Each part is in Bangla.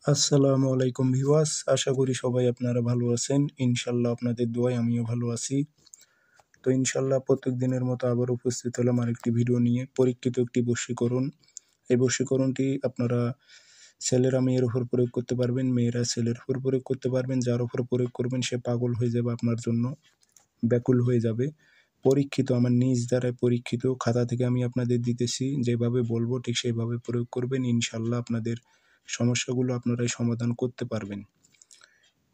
আসসালামু আলাইকুম ভিউয়ার্স, আশা করি সবাই আপনারা ভালো আছেন। ইনশাল্লাহ আপনাদের দোয়ায় আমিও ভালো আছি। তো ইনশাল্লাহ প্রত্যেক দিনের মতো আবার উপস্থিত হলাম আরেকটি ভিডিও নিয়ে। পরীক্ষিত একটি বশীকরণ। এই বশীকরণটি আপনারা ছেলেরা মেয়ের উপর প্রয়োগ করতে পারবেন, মেয়েরা ছেলের উপর প্রয়োগ করতে পারবেন। যার উপর প্রয়োগ করবেন সে পাগল হয়ে যাবে, আপনার জন্য ব্যাকুল হয়ে যাবে। পরীক্ষিত, আমার নিজ দ্বারাই পরীক্ষিত খাতা থেকে আমি আপনাদের দিতেছি, যেভাবে বলবো ঠিক সেইভাবে প্রয়োগ করবেন। ইনশাল্লাহ আপনাদের সমস্যাগুলো আপনারাই সমাধান করতে পারবেন।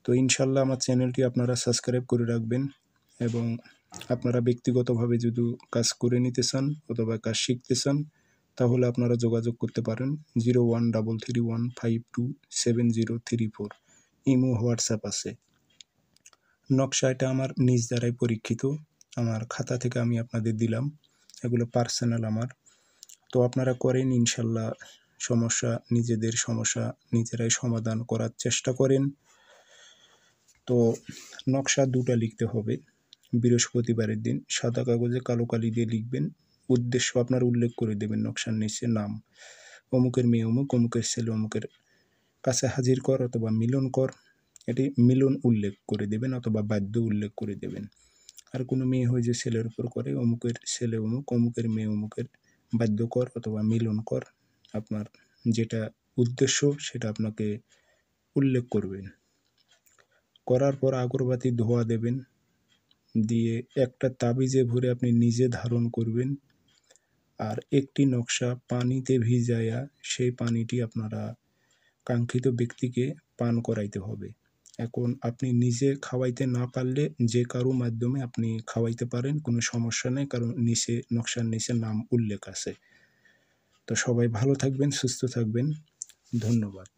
তো ইনশাল্লাহ আমার চ্যানেলটি আপনারা সাবস্ক্রাইব করে রাখবেন, এবং আপনারা ব্যক্তিগতভাবে যদি কাজ করে নিতে চান অথবা কাজ শিখতে চান, তাহলে আপনারা যোগাযোগ করতে পারেন 013315270034। ইমো, হোয়াটসঅ্যাপ আছে। নকশা এটা আমার নিজ দ্বারাই পরীক্ষিত, আমার খাতা থেকে আমি আপনাদের দিলাম, এগুলো পার্সোনাল আমার। তো আপনারা করেন, ইনশাল্লাহ নিজেদের সমস্যা নিজেরাই সমাধান করার চেষ্টা করেন। তো নকশা দুটা লিখতে হবে। বৃহস্পতিবারের দিন সাদা কাগজে কালো কালি দিয়ে লিখবেন। উদ্দেশ্য আপনার উল্লেখ করে দেবেন নকশার নিচে, নাম অমুকের মেয়ে অমুক, অমুকের ছেলে অমুকের কাছে হাজির কর অথবা মিলন কর। এটি মিলন উল্লেখ করে দেবেন অথবা বাদ্য উল্লেখ করে দেবেন। আর কোনো মেয়ে হয়ে যে ছেলের উপর করে, অমুকের ছেলে অমুক, অমুকের মেয়ে অমুকের বাদ্য কর অথবা মিলন কর। আপনার যেটা উদ্দেশ্য সেটা আপনাকে উল্লেখ করবেন। করার পর আগরবাতি ধোঁয়া দেবেন, দিয়ে একটা তাবিজে ভরে আপনি নিজে ধারণ করবেন। আর একটি নকশা পানিতে ভিজাইয়া সেই পানিটি আপনারা কাঙ্ক্ষিত ব্যক্তিকে পান করাইতে হবে। এখন আপনি নিজে খাওয়াইতে না পারলে যে কারো মাধ্যমে আপনি খাওয়াইতে পারেন, কোনো সমস্যা নেই, কারণ নিচে নকশার নিচে নাম উল্লেখ আছে। তো সবাই ভালো থাকবেন, সুস্থ থাকবেন। ধন্যবাদ।